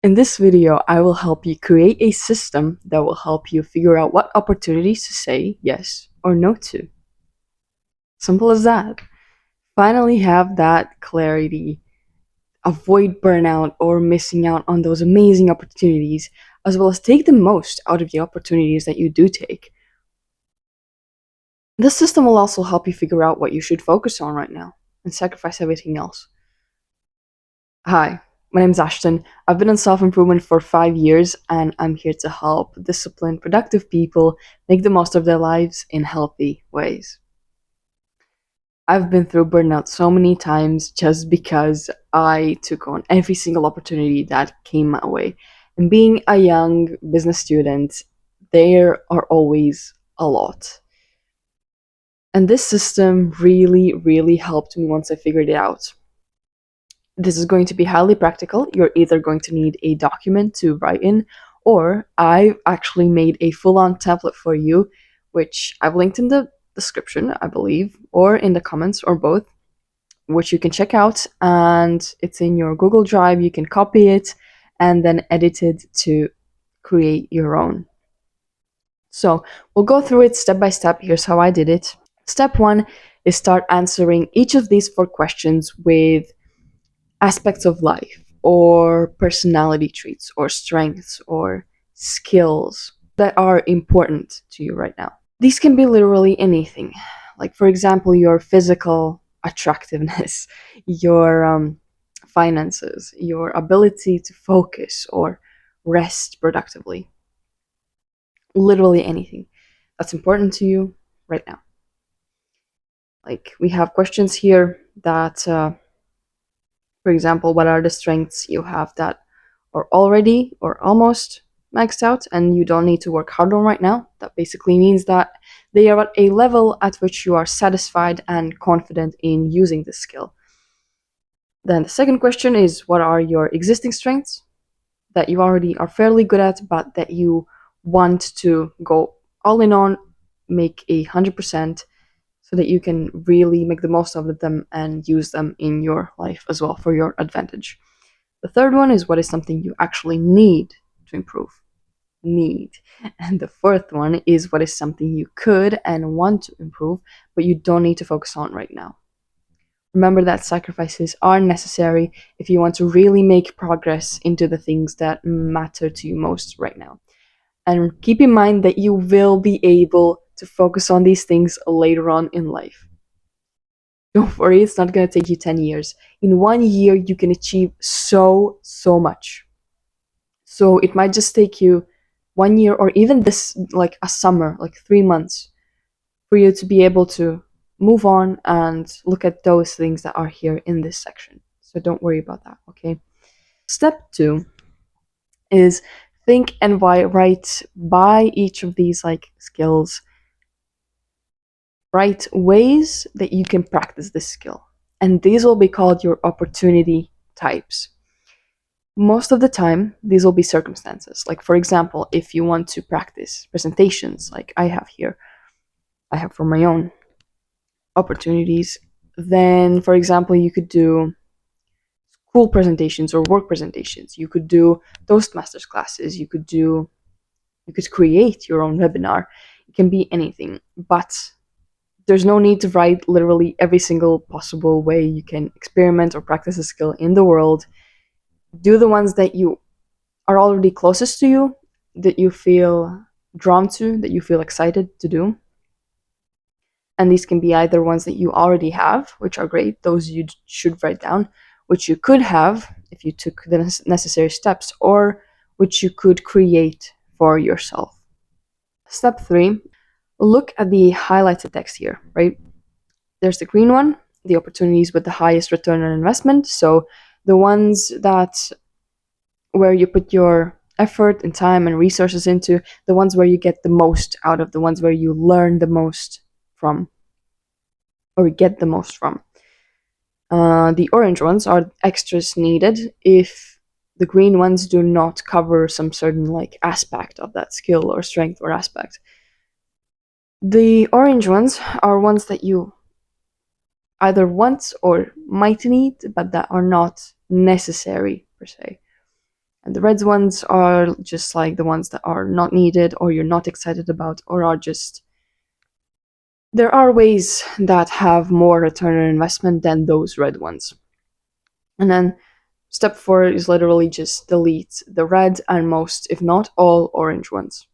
In this video, I will help you create a system that will help you figure out what opportunities to say yes or no to. Simple as that. Finally have that clarity. Avoid burnout or missing out on those amazing opportunities, as well as take the most out of the opportunities that you do take. This system will also help you figure out what you should focus on right now and sacrifice everything else. Hi, my name is Ashton. I've been in self improvement for 5 years, and I'm here to help disciplined, productive people make the most of their lives in healthy ways. I've been through burnout so many times just because I took on every single opportunity that came my way. And being a young business student, there are always a lot. And this system really, really helped me once I figured it out. This is going to be highly practical. You're either going to need a document to write in, or I've actually made a full on template for you, which I've linked in the description, I believe, or in the comments, or both, which you can check out. And it's in your Google Drive. You can copy it and then edit it to create your own. So we'll go through it step by step. Here's how I did it. Step one is start answering each of these 4 questions with aspects of life or personality traits or strengths or skills that are important to you right now. These can be literally anything. Like, for example, your physical attractiveness, your finances, your ability to focus or rest productively. Literally anything that's important to you right now. Like, we have questions here that for example, what are the strengths you have that are already or almost maxed out and you don't need to work hard on right now? That basically means that they are at a level at which you are satisfied and confident in using this skill. Then the second question is, what are your existing strengths that you already are fairly good at, but that you want to go all in on, make 100%, so that you can really make the most of them and use them in your life as well for your advantage. The third one is, what is something you actually need to improve? Need. And the fourth one is, what is something you could and want to improve, but you don't need to focus on right now? Remember that sacrifices are necessary if you want to really make progress into the things that matter to you most right now. And keep in mind that you will be able to focus on these things later on in life. Don't worry, it's not going to take you 10 years. In 1 year, you can achieve so much. So it might just take you 1 year or even this, like a summer, like 3 months, for you to be able to move on and look at those things that are here in this section. So don't worry about that, okay? Step two is think and write by each of these like skills. Write ways that you can practice this skill. And these will be called your opportunity types. Most of the time, these will be circumstances. Like, for example, if you want to practice presentations, like I have here, I have for my own opportunities, then, for example, you could do school presentations or work presentations. You could do Toastmasters classes. You could create your own webinar. It can be anything, but there's no need to write literally every single possible way you can experiment or practice a skill in the world. Do the ones that you are already closest to you, that you feel drawn to, that you feel excited to do. And these can be either ones that you already have, which are great, those you should write down, which you could have if you took the necessary steps, or which you could create for yourself. Step 3, look at the highlighted text here, right? There's the green one, the opportunities with the highest return on investment. So the ones that where you put your effort and time and resources into, the ones where you get the most out of, the ones where you learn the most from, or get the most from. The orange ones are extras needed if the green ones do not cover some certain like aspect of that skill or strength or aspect. The orange ones are ones that you either want or might need, but that are not necessary per se. And the red ones are just like the ones that are not needed or you're not excited about or are just there are ways that have more return on investment than those red ones. And then step 4 is literally just delete the red and most, if not all, orange ones.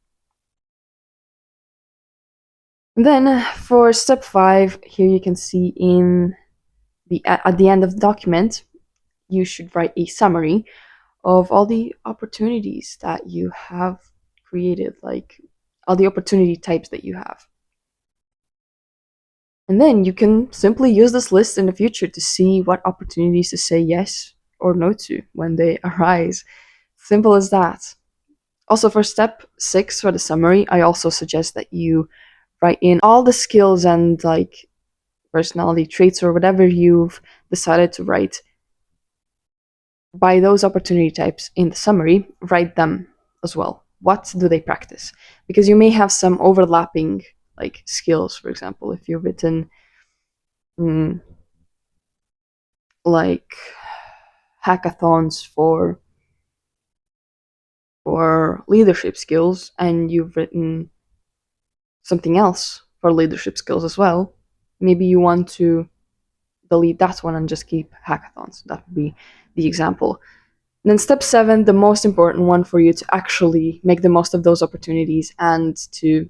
And then for step 5, here you can see at the end of the document, you should write a summary of all the opportunities that you have created, like all the opportunity types that you have. And then you can simply use this list in the future to see what opportunities to say yes or no to when they arise. Simple as that. Also, for step 6 for the summary, I also suggest that you write in all the skills and like personality traits or whatever you've decided to write by those opportunity types in the summary, write them as well. What do they practice? Because you may have some overlapping like skills, for example, if you've written mm, like hackathons for leadership skills and you've written something else for leadership skills as well, maybe you want to delete that one and just keep hackathons. That would be the example. And then step 7, the most important one for you to actually make the most of those opportunities and to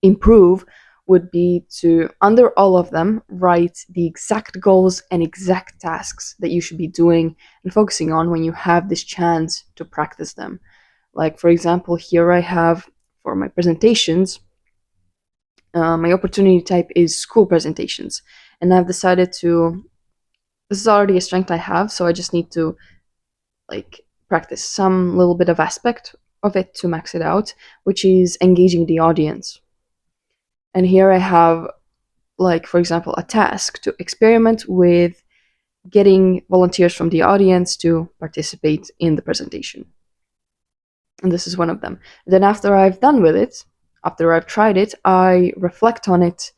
improve would be to, under all of them, write the exact goals and exact tasks that you should be doing and focusing on when you have this chance to practice them. Like, for example, here I have for my presentations, my opportunity type is school presentations. And I've decided to, this is already a strength I have, so I just need to like practice some little bit of aspect of it to max it out, which is engaging the audience. And here I have, like, for example, a task to experiment with getting volunteers from the audience to participate in the presentation. And this is one of them. Then, after I've done with it, after I've tried it, I reflect on it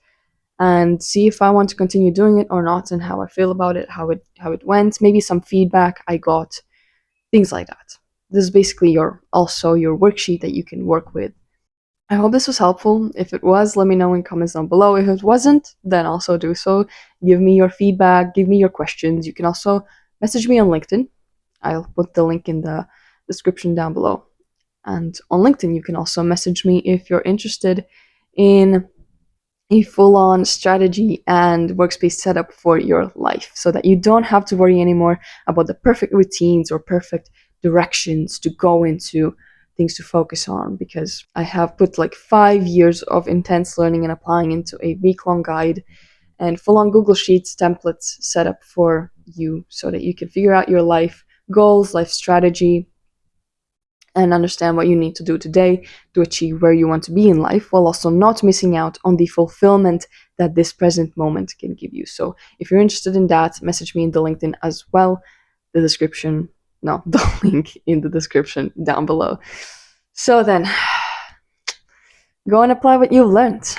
and see if I want to continue doing it or not and how I feel about it, how it went, maybe some feedback I got, things like that. This is basically your worksheet that you can work with. I hope this was helpful. If it was, let me know in comments down below. If it wasn't, then also do so. Give me your feedback, give me your questions. You can also message me on LinkedIn. I'll put the link in the description down below. And on LinkedIn, you can also message me if you're interested in a full-on strategy and workspace setup for your life so that you don't have to worry anymore about the perfect routines or perfect directions to go into, things to focus on, because I have put like 5 years of intense learning and applying into a week-long guide and full-on Google Sheets templates set up for you so that you can figure out your life goals, life strategy, and understand what you need to do today to achieve where you want to be in life, while also not missing out on the fulfillment that this present moment can give you. So if you're interested in that, message me in the LinkedIn as well. The description, no, the link in the description down below. So then, go and apply what you've learned.